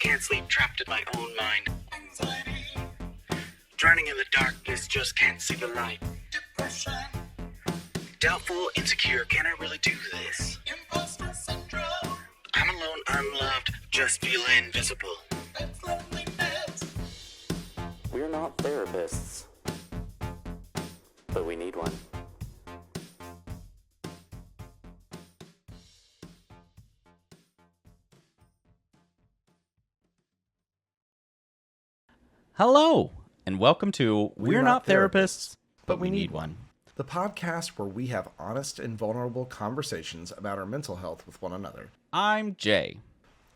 can't sleep, trapped in my own mind. Anxiety. Drowning in the darkness, just can't see the light. Depression. Doubtful, insecure, can I really do this? Imposter syndrome. I'm alone, unloved, just feel invisible. That's loneliness. We're not therapists, but we need one. Hello, and welcome to We're Not Therapists, but we need one. The podcast where we have honest and vulnerable conversations about our mental health with one another. I'm Jay,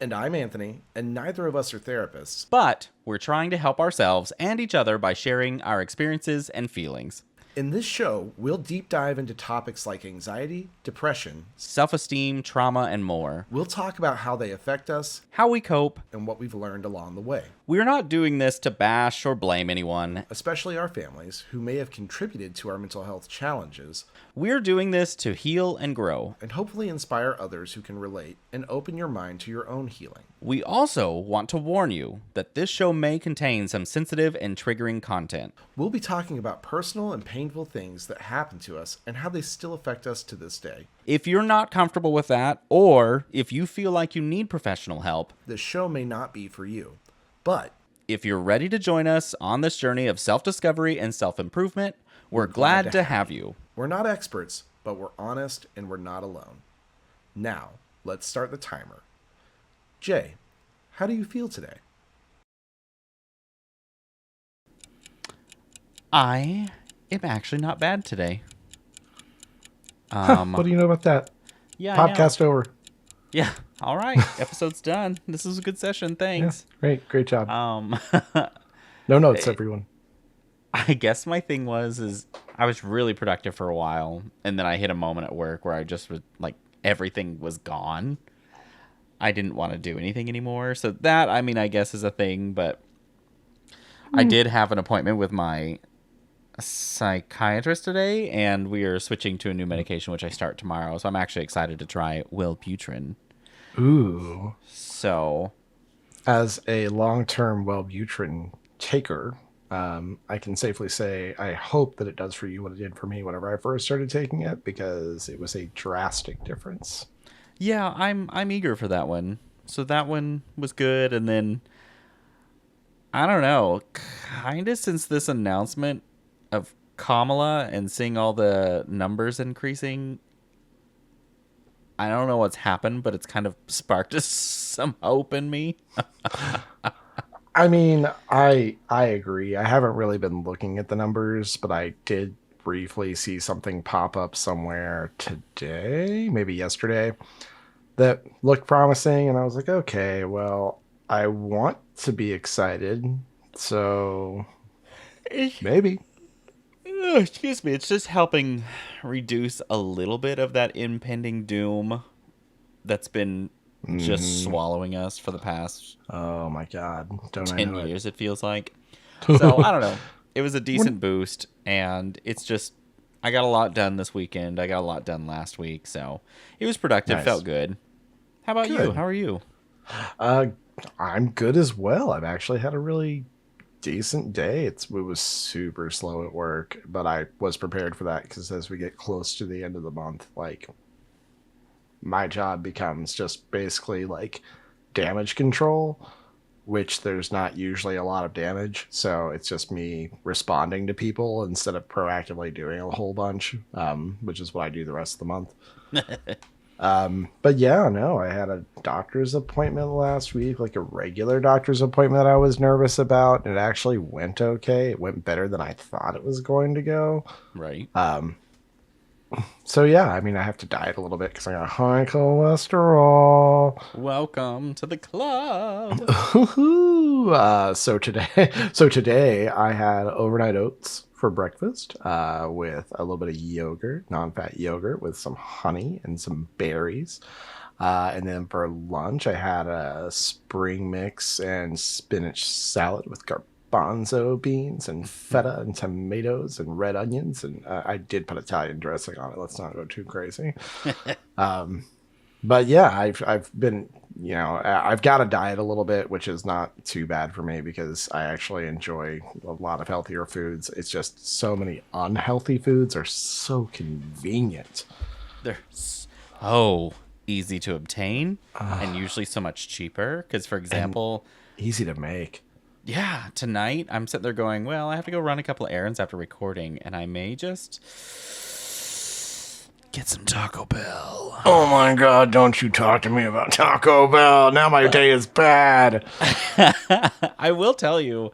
And I'm Anthony, and neither of us are therapists. but we're trying to help ourselves and each other by sharing our experiences and feelings. In this show, we'll deep dive into topics like anxiety, depression. Self-esteem, trauma, and more. We'll talk about how they affect us How we cope. and what we've learned along the way, We're not doing this to bash or blame anyone. especially our families who may have contributed to our mental health challenges, We're doing this to heal and grow. and hopefully inspire others who can relate and open your mind to your own healing. We also want to warn you that this show may contain some sensitive and triggering content. We'll be talking about personal and painful things that happen to us and how they still affect us to this day. If you're not comfortable with that, or if you feel like you need professional help, This show may not be for you, but if you're ready to join us on this journey of self-discovery and self-improvement, we're glad to have you. we're not experts, but we're honest and we're not alone. Now, let's start the timer. Jay, how do you feel today? I am actually not bad today. What do you know about that? Yeah, I know. Podcast over. Yeah. All right. Episode's done. This was a good session. Yeah, Thanks. great job. No Eh, notes, everyone. I guess my thing is I was really productive for a while, and then I hit a moment at work where I just was like everything was gone. I didn't want to do anything anymore. So that, I mean, I guess is a thing, but I did have an appointment with my psychiatrist today, and we are switching to a new medication, which I start tomorrow. So I'm actually excited to try Wellbutrin. Ooh. So, As a long-term Wellbutrin taker, I can safely say I hope that it does for you what it did for me whenever I first started taking it, because it was a drastic difference. yeah, I'm eager for that one. So that one was good, and then I don't know, kind of since this announcement of Kamala and seeing all the numbers increasing, I don't know what's happened, but it's kind of sparked some hope in me. I mean, I agree. I haven't really been looking at the numbers, but I did briefly see something pop up somewhere today, maybe yesterday, that looked promising, and I was like, okay, well, I want to be excited, so maybe. Excuse me, it's just helping reduce a little bit of that impending doom that's been just swallowing us for the past Oh my God, don't I 10 know years, it feels like. So, I don't know. It was a decent boost, and it's just, I got a lot done this weekend. I got a lot done last week, so it was productive, Nice. felt good. How about you? Good. How are you? I'm good as well. I've actually had a really decent day. It was super slow at work, but I was prepared for that because as we get close to the end of the month, like my job becomes just basically like damage control, which there's not usually a lot of damage. So it's just me responding to people instead of proactively doing a whole bunch, which is what I do the rest of the month. But yeah, no, I had a doctor's appointment last week, like a regular doctor's appointment that I was nervous about. And it actually went okay. It went better than I thought it was going to go. Right. So yeah, I mean, I have to diet a little bit because I got high cholesterol. Welcome to the club. So today I had overnight oats for breakfast, with a little bit of yogurt, non-fat yogurt with some honey and some berries. And then for lunch, I had a spring mix and spinach salad with garbanzo beans and feta and tomatoes and red onions. And I did put Italian dressing on it. Let's not go too crazy. But yeah, I've been I've got to diet a little bit, which is not too bad for me because I actually enjoy a lot of healthier foods. It's just so many unhealthy foods are so convenient. They're so easy to obtain and usually so much cheaper. Because, for example, Easy to make. yeah, tonight I'm sitting there going, well, I have to go run a couple of errands after recording, and I may just get some Taco Bell. Oh my God, don't you talk to me about Taco Bell. Now my day is bad. I will tell you,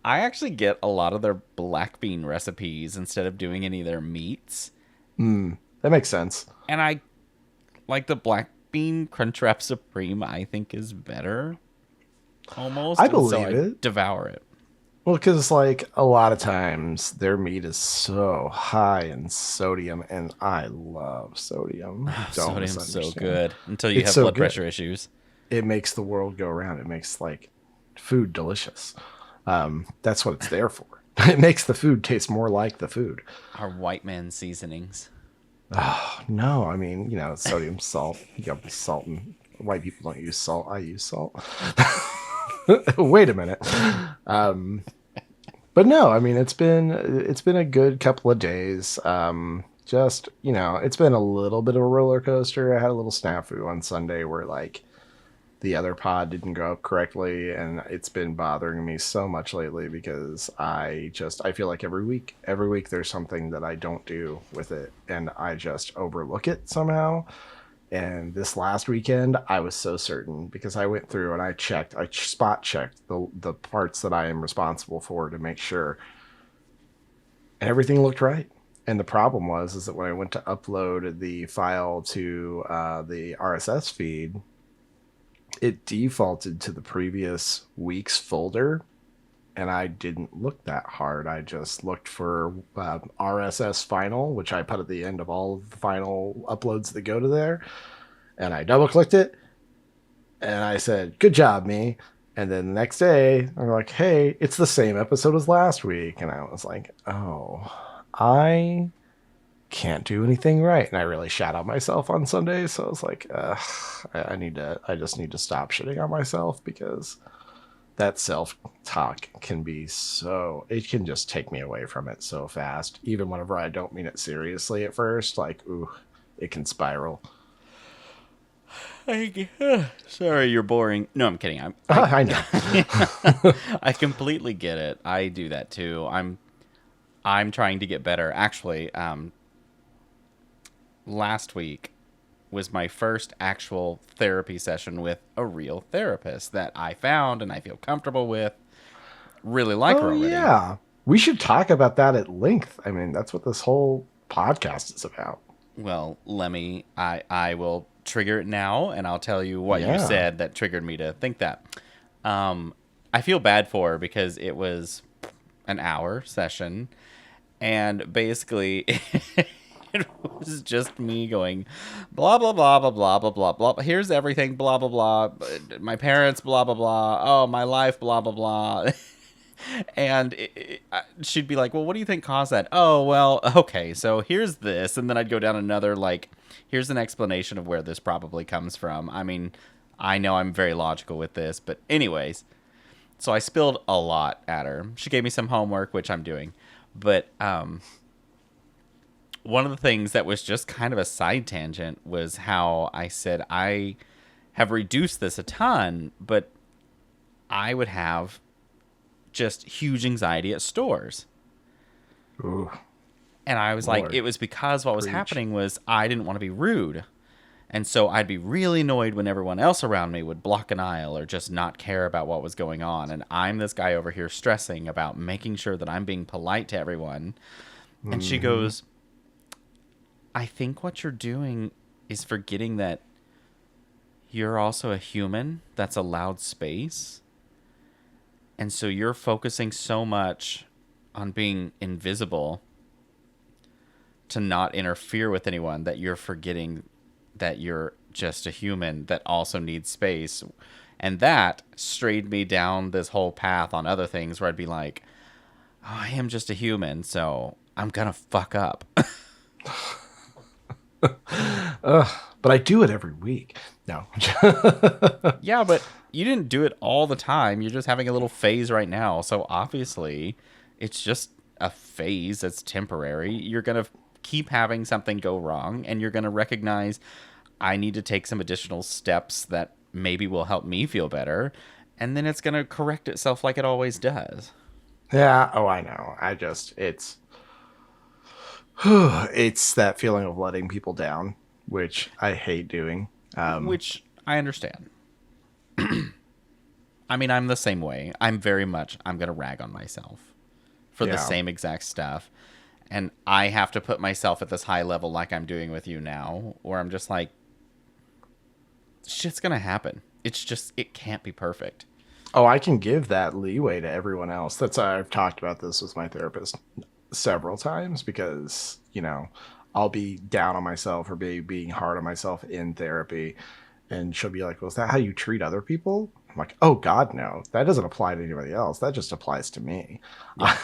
I actually get a lot of their black bean recipes instead of doing any of their meats. That makes sense. And I like the black bean Crunchwrap Supreme, I think is better. Almost. I and so believe it. Devour it. Well, because like a lot of times their meat is so high in sodium, and I love sodium. Don't Sodium's so misunderstand. good until you It's have so blood good. pressure issues. It makes the world go round. It makes like food delicious. That's what it's there for. It makes the food taste more like the food. Our white man seasonings. No, I mean, sodium, salt. You got salt, and white people don't use salt. I use salt. Wait a minute. But no, I mean, it's been a good couple of days. Just, it's been a little bit of a roller coaster. I had a little snafu on Sunday where like the other pod didn't go up correctly, and it's been bothering me so much lately because I feel like every week there's something that I don't do with it, and I just overlook it somehow. And this last weekend, I was so certain because I went through and I spot checked the parts that I am responsible for to make sure, and everything looked right. And the problem is that when I went to upload the file to the RSS feed, it defaulted to the previous week's folder, and I didn't look that hard. I just looked for RSS final, which I put at the end of all of the final uploads that go to there, and I double clicked it, and I said, "Good job, me." And then the next day, I'm like, "Hey, it's the same episode as last week," and I was like, "Oh, I can't do anything right." And I really shat on myself on Sunday. So I was like, I just need to stop shitting on myself because that self-talk can be it can just take me away from it so fast. Even whenever I don't mean it seriously at first, like, ooh, it can spiral. Sorry, you're boring. No, I'm kidding. I know. I completely get it. I do that too. I'm trying to get better. Actually, last week was my first actual therapy session with a real therapist that I found and I feel comfortable with. Really like her already. Yeah. We should talk about that at length. I mean, that's what this whole podcast is about. Well, I will trigger it now, and I'll tell you what you said that triggered me to think that. I feel bad for her because it was an hour session, and basically it was just me going blah blah blah blah blah blah blah blah. Here's everything, blah blah blah. My parents, blah blah blah. Oh, my life, blah blah blah. And she'd be like, well, what do you think caused that? Oh, well, okay, so here's this. And then I'd go down another, like, here's an explanation of where this probably comes from. I mean, I know I'm very logical with this, but anyways. So I spilled a lot at her. She gave me some homework, which I'm doing. But one of the things that was just kind of a side tangent was how I said I have reduced this a ton, but I would have just huge anxiety at stores. Ooh. And I was Lord. like, it was because what was Preach. happening was I didn't want to be rude. And so I'd be really annoyed when everyone else around me would block an aisle or just not care about what was going on. And I'm this guy over here stressing about making sure that I'm being polite to everyone. And she goes, I think what you're doing is forgetting that you're also a human that's allowed space. And so you're focusing so much on being invisible to not interfere with anyone that you're forgetting that you're just a human that also needs space. And that strayed me down this whole path on other things where I'd be like, oh, I am just a human, so I'm going to fuck up. But I do it every week. No. Yeah, but you didn't do it all the time. You're just having a little phase right now. So obviously, it's just a phase that's temporary. You're going to keep having something go wrong, and you're going to recognize I need to take some additional steps that maybe will help me feel better. And then it's going to correct itself like it always does. Yeah, oh, I know. It's that feeling of letting people down, which I hate doing. Which I understand. I mean, I'm the same way. I'm going to rag on myself for the Yeah. same exact stuff. And I have to put myself at this high level like I'm doing with you now, where I'm just like, shit's going to happen. It's just, it can't be perfect. Oh, I can give that leeway to everyone else. I've talked about this with my therapist several times because, I'll be down on myself or being hard on myself in therapy. And she'll be like, well, is that how you treat other people? I'm like, oh, God, no. That doesn't apply to anybody else. That just applies to me. Yeah.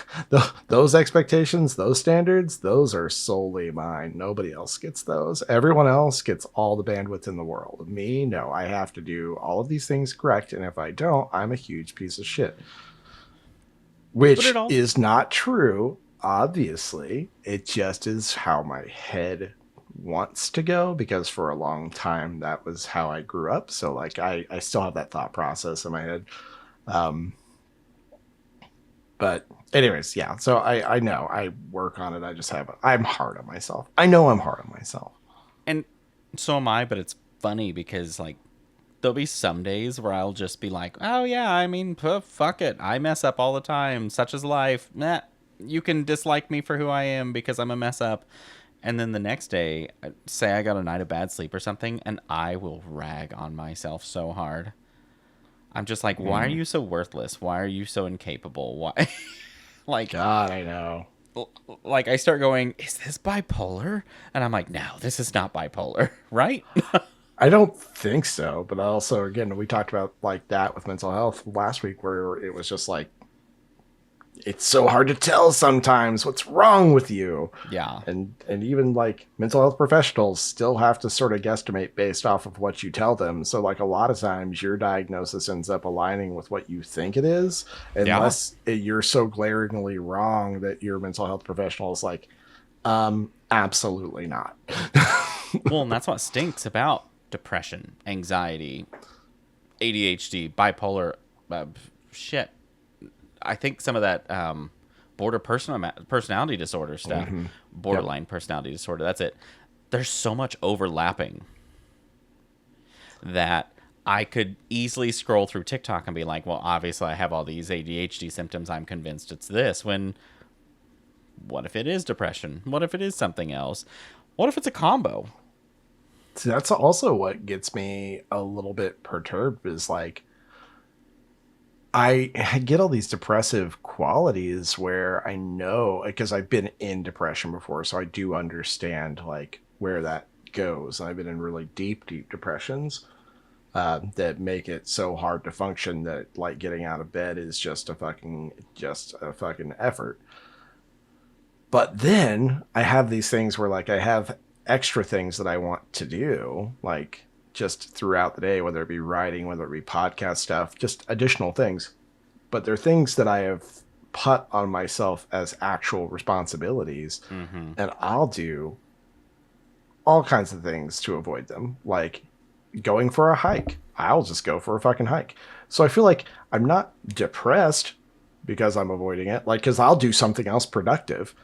Those expectations, those standards, those are solely mine. Nobody else gets those. Everyone else gets all the bandwidth in the world. Me, no. I have to do all of these things correct. And if I don't, I'm a huge piece of shit. Which is not true, obviously. It just is how my head wants to go, because for a long time that was how I grew up. So like I still have that thought process in my head. But anyways, yeah. So I know I work on it. I'm hard on myself. I know I'm hard on myself. And so am I, but it's funny because like there'll be some days where I'll just be like, oh yeah, I mean, fuck it. I mess up all the time. Such is life. Nah, you can dislike me for who I am because I'm a mess up. And then the next day, say I got a night of bad sleep or something, and I will rag on myself so hard. I'm just like, why are you so worthless? Why are you so incapable? Why? Like, God, I know. Like, I start going, is this bipolar? And I'm like, no, this is not bipolar, right? I don't think so. But also, again, we talked about like that with mental health last week, where it was just like, it's so hard to tell sometimes what's wrong with you. Yeah. And even like mental health professionals still have to sort of guesstimate based off of what you tell them. So like a lot of times your diagnosis ends up aligning with what you think it is, unless you're so glaringly wrong that your mental health professional is like, absolutely not. Well, and that's what stinks about depression, anxiety, ADHD, bipolar, shit. I think some of that personality disorder stuff, borderline personality disorder, that's it. There's so much overlapping that I could easily scroll through TikTok and be like, well, obviously I have all these ADHD symptoms. I'm convinced it's this. When, what if it is depression? What if it is something else? What if it's a combo? See, that's also what gets me a little bit perturbed is like, I get all these depressive qualities where I know, because I've been in depression before, so I do understand like where that goes. And I've been in really deep depressions that make it so hard to function that like getting out of bed is just a fucking effort. But then I have these things where like I have extra things that I want to do, like just throughout the day, whether it be writing, whether it be podcast stuff, just additional things. But they're things that I have put on myself as actual responsibilities. And I'll do all kinds of things to avoid them, like going for a hike. I'll just go for a fucking hike. So I feel like I'm not depressed because I'm avoiding it, like, because I'll do something else productive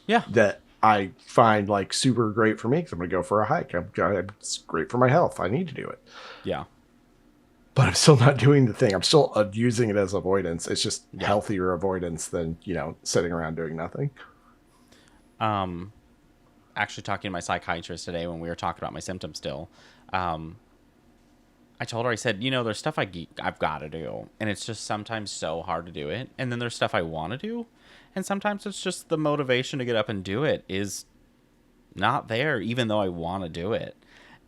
that I find like super great for me, because I'm going to go for a hike. It's great for my health. I need to do it. Yeah. But I'm still not doing the thing. I'm still using it as avoidance. It's just healthier avoidance than, sitting around doing nothing. Actually talking to my psychiatrist today when we were talking about my symptoms still, I told her, I said, there's stuff I've got to do. And it's just sometimes so hard to do it. And then there's stuff I want to do. And sometimes it's just the motivation to get up and do it is not there, even though I want to do it.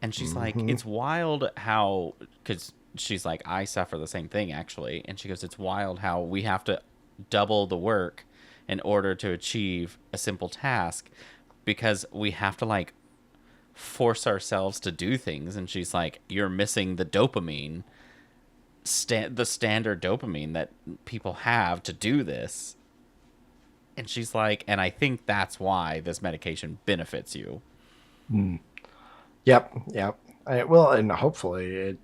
And she's like, it's wild how, because she's like, I suffer the same thing, actually. And she goes, it's wild how we have to double the work in order to achieve a simple task, because we have to like force ourselves to do things. And she's like, you're missing the dopamine, the standard dopamine that people have to do this. And she's like, and I think that's why this medication benefits you. Yep, yep. Well, and hopefully it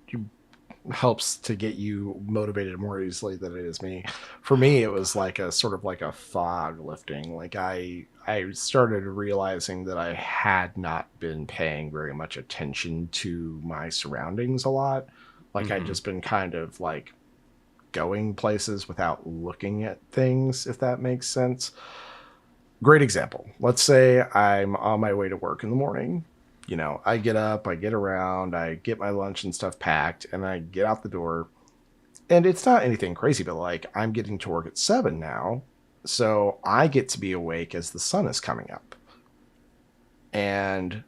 helps to get you motivated more easily than it is me. For me, it was like a sort of like a fog lifting. Like I started realizing that I had not been paying very much attention to my surroundings a lot. Like I'd just been kind of like going places without looking at things, if that makes sense. Great example. Let's say I'm on my way to work in the morning. You know, I get up, I get around, I get my lunch and stuff packed, and I get out the door. And it's not anything crazy, but like I'm getting to work at 7 now. So I get to be awake as the sun is coming up. And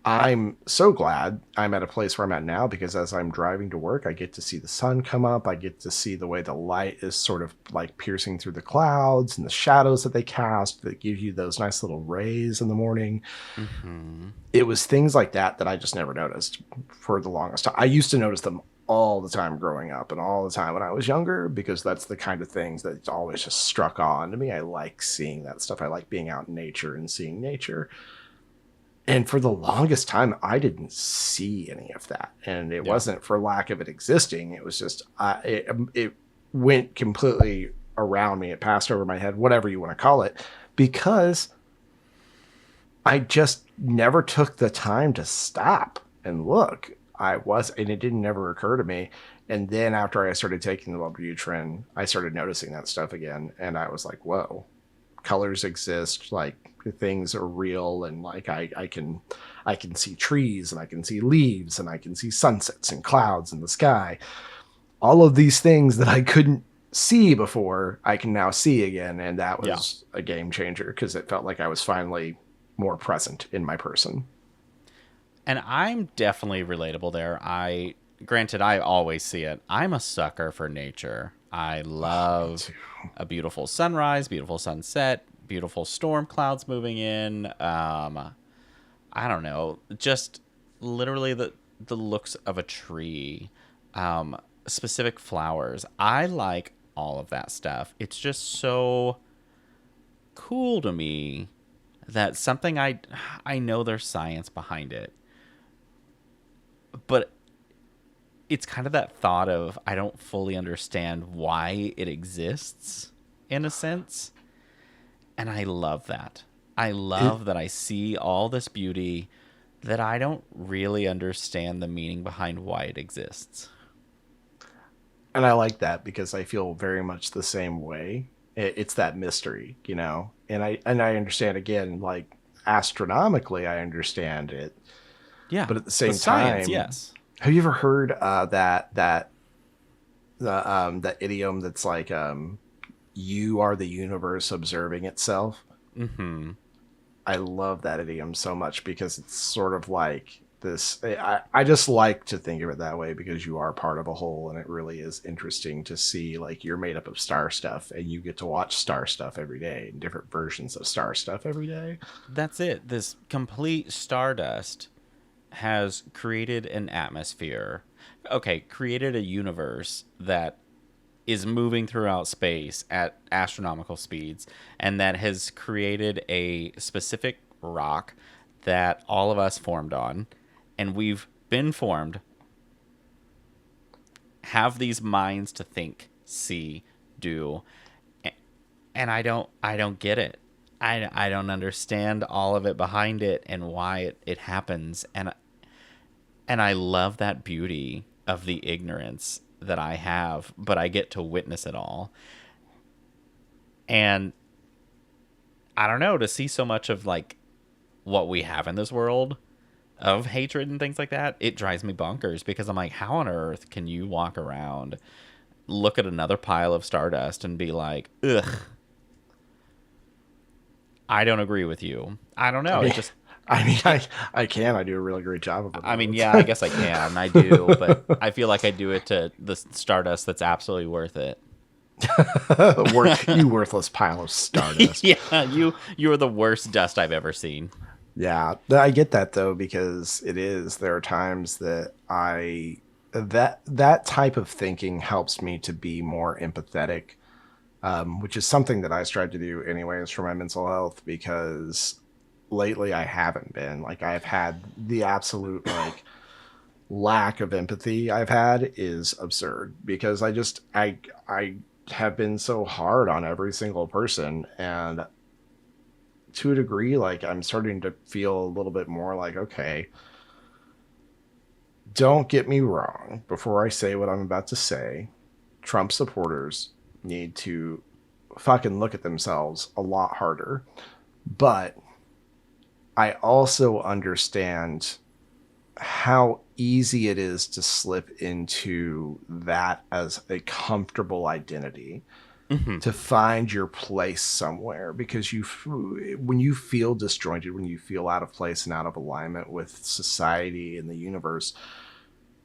I'm so glad I'm at a place where I'm at now, because as I'm driving to work, I get to see the sun come up. I get to see the way the light is sort of like piercing through the clouds and the shadows that they cast that give you those nice little rays in the morning. It was things like that that I just never noticed for the longest time. I used to notice them all the time growing up and all the time when I was younger, because that's the kind of things that always just struck on to me. I like seeing that stuff. I like being out in nature and seeing nature. And for the longest time, I didn't see any of that. And it wasn't for lack of it existing. It was just, it went completely around me. It passed over my head, whatever you want to call it, because I just never took the time to stop and look. And it didn't ever occur to me. And then after I started taking the Wellbutrin, I started noticing that stuff again. And I was like, whoa, colors exist. Like, things are real, and like I can see trees, and I can see leaves, and I can see sunsets and clouds in the sky. All of these things that I couldn't see before, I can now see again, and that was a game changer, because it felt like I was finally more present in my person. And I'm definitely relatable there. Granted, I always see it. I'm a sucker for nature. I love a beautiful sunrise, beautiful sunset, beautiful storm clouds moving in. I don't know, just literally the looks of a tree, specific flowers. I like all of that stuff. It's just so cool to me that something I know there's science behind it, but it's kind of that thought of I don't fully understand why it exists in a sense. And I love that. I love that I see all this beauty that I don't really understand the meaning behind why it exists. And I like that, because I feel very much the same way. It's that mystery, you know? And I understand, again, like astronomically, I understand it. Yeah. But at the same science, time, yes. Have you ever heard that idiom that's like, you are the universe observing itself? Mm-hmm. I love that idiom so much, because it's sort of like this. I just like to think of it that way, because you are part of a whole, and it really is interesting to see, like, you're made up of star stuff, and you get to watch star stuff every day, and different versions of star stuff every day. That's it. This complete stardust has created an atmosphere. Okay, created a universe that is moving throughout space at astronomical speeds, and that has created a specific rock that all of us formed on, and we've been formed, have these minds to think, see, do, and I don't get it. I don't understand all of it behind it and why it happens, and I love that beauty of the ignorance that I have, but I get to witness it all. And I don't know, to see so much of like what we have in this world of hatred and things like that, it drives me bonkers, because I'm like, how on earth can you walk around, look at another pile of stardust and be like, ugh, I don't agree with you. I don't know. It just, I mean, I can. I do a really great job of it. I mean, yeah, I guess I can. I do, but I feel like I do it to the stardust that's absolutely worth it. You worthless pile of stardust. Yeah, you are the worst dust I've ever seen. Yeah, I get that though, because there are times that that type of thinking helps me to be more empathetic, which is something that I strive to do anyways for my mental health, because lately I haven't been. Like, I've had the absolute like lack of empathy I've had is absurd, because I have been so hard on every single person, and to a degree, like, I'm starting to feel a little bit more like, okay, don't get me wrong. Before I say what I'm about to say, Trump supporters need to fucking look at themselves a lot harder. But I also understand how easy it is to slip into that as a comfortable identity, Hmm. to find your place somewhere, because when you feel disjointed, when you feel out of place and out of alignment with society and the universe,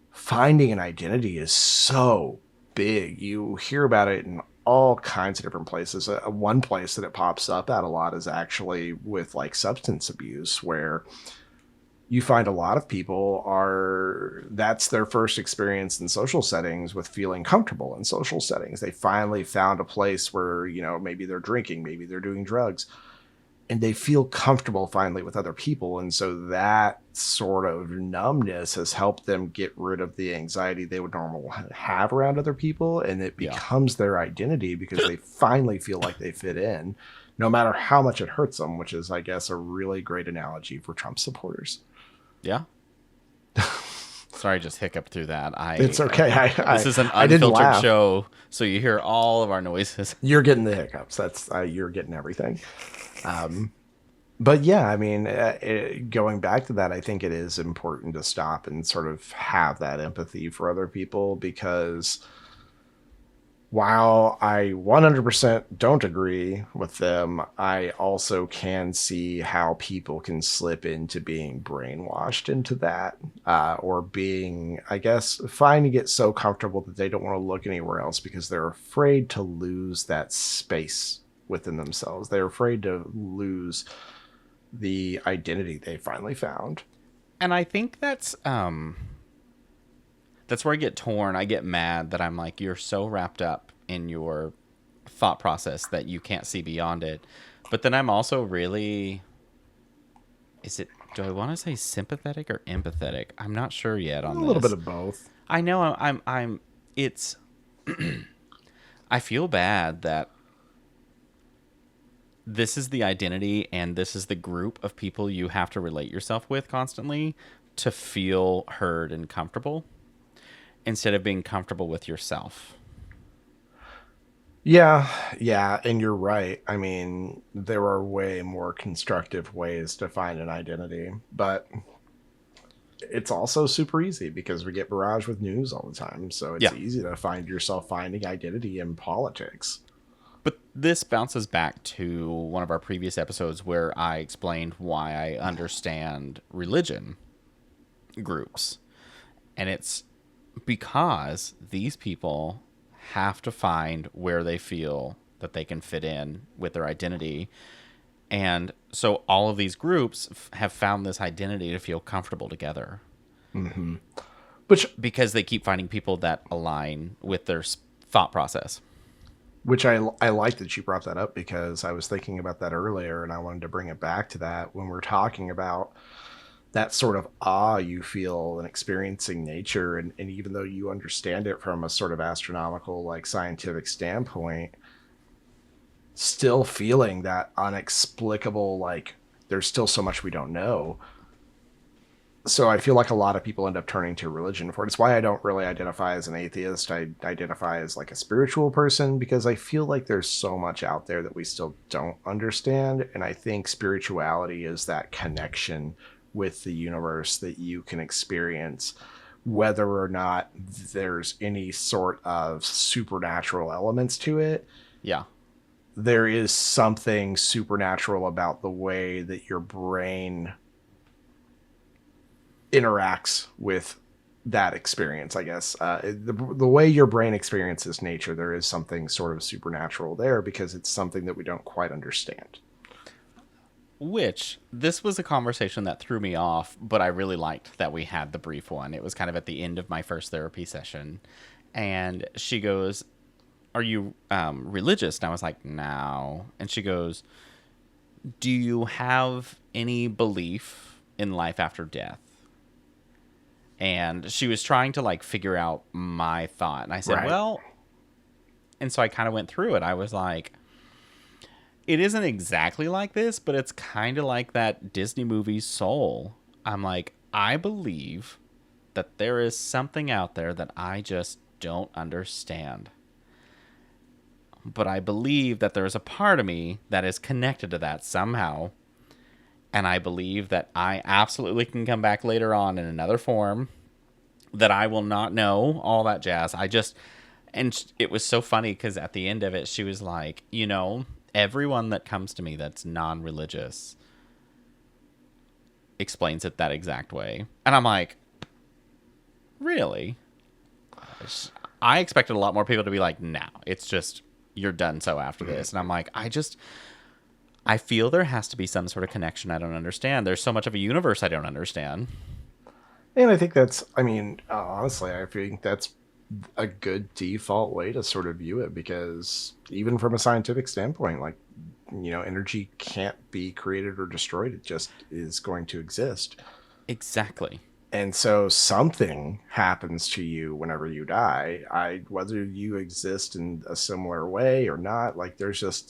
finding an identity is so big. You hear about it in all kinds of different places. One place that it pops up at a lot is actually with like substance abuse, where you find a lot of people are that's their first experience in social settings with feeling comfortable in social settings. They finally found a place where, maybe they're drinking, maybe they're doing drugs, and they feel comfortable finally with other people. And so that sort of numbness has helped them get rid of the anxiety they would normally have around other people. And it Yeah. becomes their identity, because they finally feel like they fit in, no matter how much it hurts them, which is, I guess, a really great analogy for Trump supporters. Yeah. Sorry, I just hiccuped through that. It's okay. This is an I didn't unfiltered laugh. show, so you hear all of our noises. You're getting the hiccups. That's you're getting everything. Um, but yeah, I mean, going back to that, I think it is important to stop and sort of have that empathy for other people, because while I 100% don't agree with them, I also can see how people can slip into being brainwashed into that, or being, I guess, finding it so comfortable that they don't want to look anywhere else, because they're afraid to lose that space within themselves. They're afraid to lose the identity they finally found. And I think that's where I get torn. I get mad that I'm like, you're so wrapped up in your thought process that you can't see beyond it. But then I'm also really, do I want to say sympathetic or empathetic? I'm not sure yet A on little bit this. of both. I know it's, I feel bad that this is the identity and this is the group of people you have to relate yourself with constantly to feel heard and comfortable instead of being comfortable with yourself. Yeah, yeah, and you're right. I mean, there are way more constructive ways to find an identity, but it's also super easy because we get barraged with news all the time. So it's Yeah. easy to find yourself finding identity in politics. But this bounces back to one of our previous episodes where I explained why I understand religion groups. And it's because these people have to find where they feel that they can fit in with their identity. And so all of these groups have found this identity to feel comfortable together Which because they keep finding people that align with their thought process. I like that you brought that up, because I was thinking about that earlier, and I wanted to bring it back to that when we're talking about that sort of awe you feel in experiencing nature. And even though you understand it from a sort of astronomical, like, scientific standpoint, still feeling that unexplicable, like, there's still so much we don't know. So I feel like a lot of people end up turning to religion for it. It's why I don't really identify as an atheist. I identify as like a spiritual person, because I feel like there's so much out there that we still don't understand. And I think spirituality is that connection with the universe that you can experience, whether or not there's any sort of supernatural elements to it. Yeah. There is something supernatural about the way that your brain interacts with that experience, I guess. The way your brain experiences nature, there is something sort of supernatural there, because it's something that we don't quite understand. Which, this was a conversation that threw me off, but I really liked that we had the brief one. It was kind of at the end of my first therapy session. And she goes, "Are you religious?" And I was like, "No." And she goes, "Do you have any belief in life after death?" And she was trying to like figure out my thought. And I said, Right. "Well," and so I kind of went through it. I was like, it isn't exactly like this, but it's kind of like that Disney movie Soul. I'm like, I believe that there is something out there that I just don't understand. But I believe that there's a part of me that is connected to that somehow. And I believe that I absolutely can come back later on in another form, that I will not know, all that jazz. And it was so funny because at the end of it, she was like, everyone that comes to me that's non-religious explains it that exact way. And I'm like, really? I expected a lot more people to be like, no, it's just, you're done so after this. And I'm like, I feel there has to be some sort of connection I don't understand. There's so much of a universe I don't understand. And I think that's, I mean, honestly, I think that's a good default way to sort of view it because even from a scientific standpoint, like, energy can't be created or destroyed. It just is going to exist. Exactly. And so something happens to you whenever you die. Whether you exist in a similar way or not, like there's just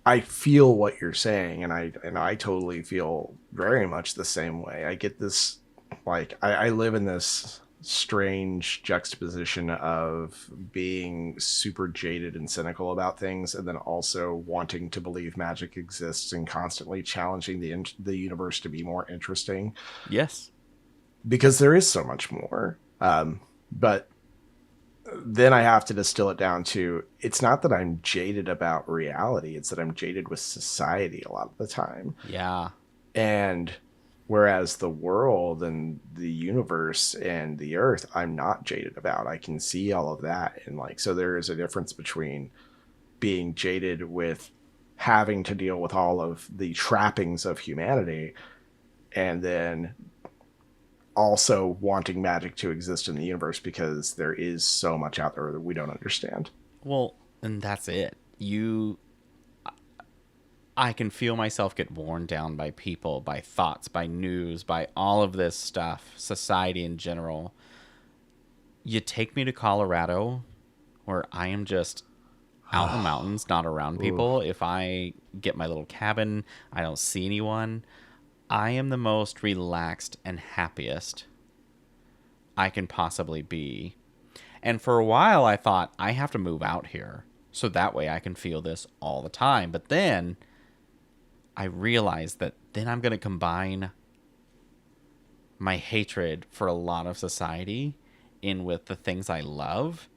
I feel what you're saying, and I totally feel very much the same way. I get this, like I live in this strange juxtaposition of being super jaded and cynical about things, and then also wanting to believe magic exists and constantly challenging the universe to be more interesting Yes. because there is so much more. But then I have to distill it down to it's not that I'm jaded about reality, it's that I'm jaded with society a lot of the time. Yeah. And whereas the world and the universe and the earth, I'm not jaded about. I can see all of that. And like, so there is a difference between being jaded with having to deal with all of the trappings of humanity and then also wanting magic to exist in the universe because there is so much out there that we don't understand. Well, and that's it. I can feel myself get worn down by people, by thoughts, by news, by all of this stuff, society in general. You take me to Colorado, where I am just out in the mountains, not around people. If I get my little cabin, I don't see anyone. I am the most relaxed and happiest I can possibly be. And for a while, I thought, I have to move out here so that way I can feel this all the time. But then I realized that then I'm going to combine my hatred for a lot of society in with the things I love.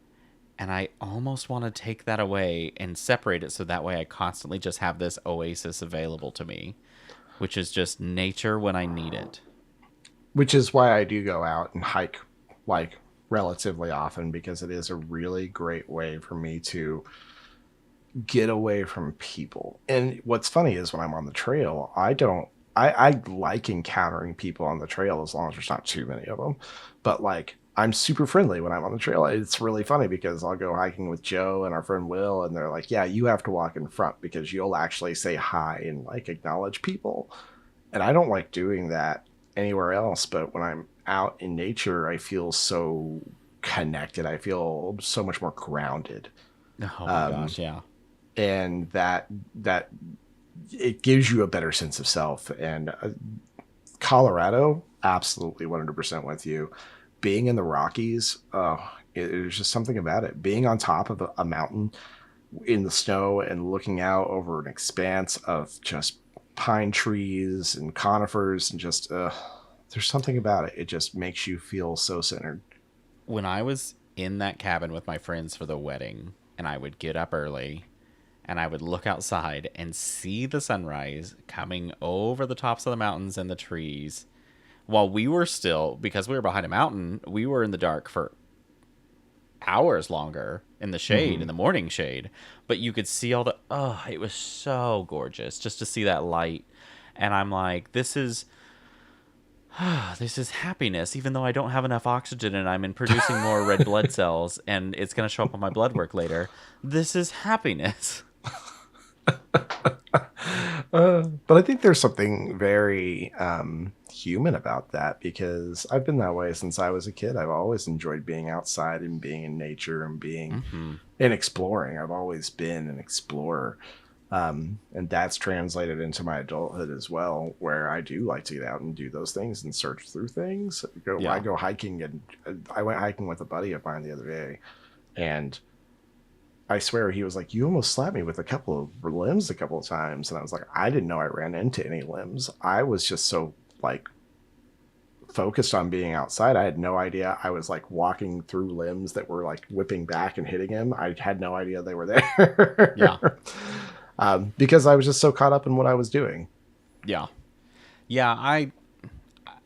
And I almost want to take that away and separate it so that way I constantly just have this oasis available to me, which is just nature when I need it. Which is why I do go out and hike like relatively often because it is a really great way for me to get away from people. And what's funny is when I'm on the trail, I like encountering people on the trail as long as there's not too many of them. But like I'm super friendly when I'm on the trail. It's really funny because I'll go hiking with Joe and our friend Will, and they're like, "Yeah, you have to walk in front because you'll actually say hi and like acknowledge people." And I don't like doing that anywhere else, but when I'm out in nature, I feel so connected. I feel so much more grounded. Oh my gosh, yeah. And that it gives you a better sense of self. And Colorado, absolutely 100% with you. Being in the Rockies, there's just something about it. Being on top of a mountain in the snow and looking out over an expanse of just pine trees and conifers and just there's something about it. It just makes you feel so centered. When I was in that cabin with my friends for the wedding, and I would get up early and I would look outside and see the sunrise coming over the tops of the mountains and the trees while we were still, because we were behind a mountain, we were in the dark for hours longer in the shade, in the morning shade. But you could see all the, it was so gorgeous just to see that light. And I'm like, this is happiness, even though I don't have enough oxygen and I'm in producing more red blood cells and it's going to show up on my blood work later. This is happiness. But I think there's something very human about that, because I've been that way since I was a kid. I've always enjoyed being outside and being in nature and being and exploring. I've always been an explorer. And that's translated into my adulthood as well, where I do like to get out and do those things and search through things. I go hiking, and I went hiking with a buddy of mine the other day, and I swear he was like, "You almost slapped me with a couple of limbs a couple of times," and I was like, "I didn't know I ran into any limbs. I was just so like focused on being outside. I had no idea I was like walking through limbs that were like whipping back and hitting him. I had no idea they were there." Yeah. Because I was just so caught up in what I was doing. Yeah.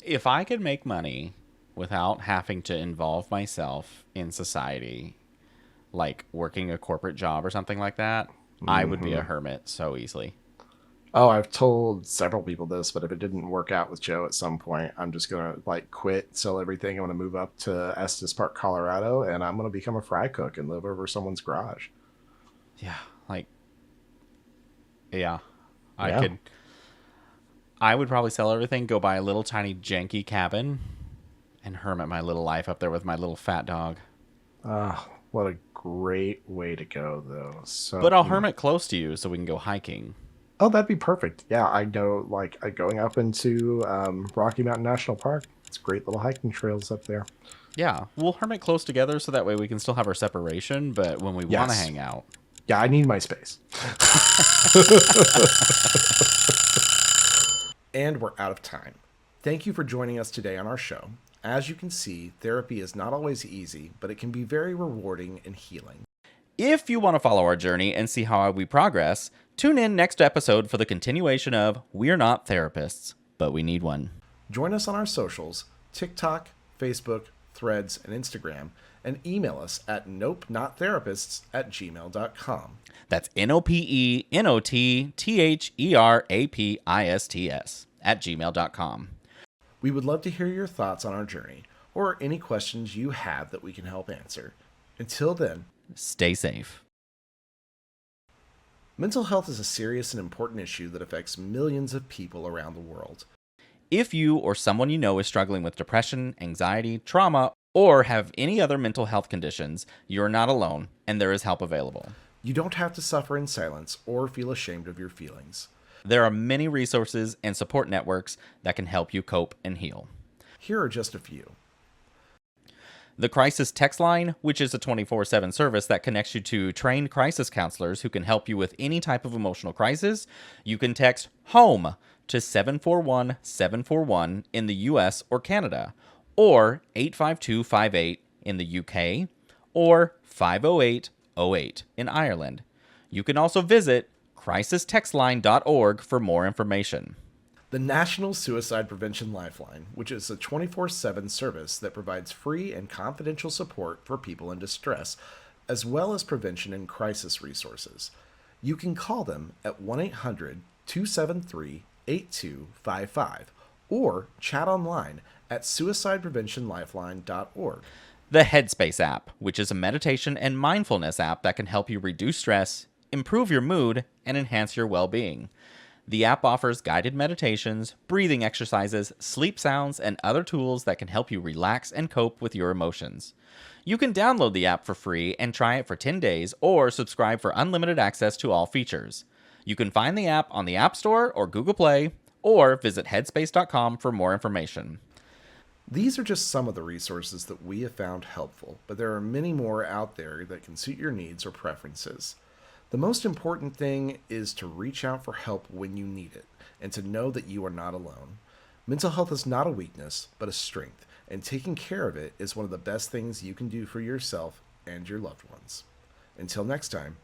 If I could make money without having to involve myself in society, like working a corporate job or something like that, I would be a hermit so easily. Oh, I've told several people this, but if it didn't work out with Joe at some point, I'm just going to like quit, sell everything. I'm going to move up to Estes Park, Colorado, and I'm going to become a fry cook and live over someone's garage. Yeah. I would probably sell everything, go buy a little tiny janky cabin, and hermit my little life up there with my little fat dog. What a great way to go, though. So, But I'll hermit close to you so we can go hiking. Oh, that'd be perfect. Yeah, I know, like going up into Rocky Mountain National Park. It's great little hiking trails up there. Yeah, we'll hermit close together so that way we can still have our separation, but when we want to hang out. Yeah, I need my space. And we're out of time. Thank you for joining us today on our show. As you can see, therapy is not always easy, but it can be very rewarding and healing. If you want to follow our journey and see how we progress, tune in next episode for the continuation of We're Not Therapists, but We Need One. Join us on our socials, TikTok, Facebook, Threads, and Instagram, and email us at nopenotttherapists@gmail.com. That's NOPENOTTHERAPISTS@gmail.com. We would love to hear your thoughts on our journey, or any questions you have that we can help answer. Until then, Stay safe. mental health is a serious and important issue that affects millions of people around the world. If you or someone you know is struggling with depression, anxiety, trauma, or have any other mental health conditions, you're not alone, and there is help available. You don't have to suffer in silence or feel ashamed of your feelings. There are many resources and support networks that can help you cope and heal. Here are just a few. The Crisis Text Line, which is a 24/7 service that connects you to trained crisis counselors who can help you with any type of emotional crisis. You can text HOME to 741-741 in the US or Canada, or 85258 in the UK, or 50808 in Ireland. You can also visit crisistextline.org for more information. The National Suicide Prevention Lifeline, which is a 24/7 service that provides free and confidential support for people in distress, as well as prevention and crisis resources. You can call them at 1-800-273-8255 or chat online at suicidepreventionlifeline.org. The Headspace app, which is a meditation and mindfulness app that can help you reduce stress, improve your mood, and enhance your well-being. The app offers guided meditations, breathing exercises, sleep sounds, and other tools that can help you relax and cope with your emotions. You can download the app for free and try it for 10 days or subscribe for unlimited access to all features. You can find the app on the App Store or Google Play, or visit headspace.com for more information. These are just some of the resources that we have found helpful, but there are many more out there that can suit your needs or preferences. The most important thing is to reach out for help when you need it, and to know that you are not alone. Mental health is not a weakness, but a strength, and taking care of it is one of the best things you can do for yourself and your loved ones. Until next time.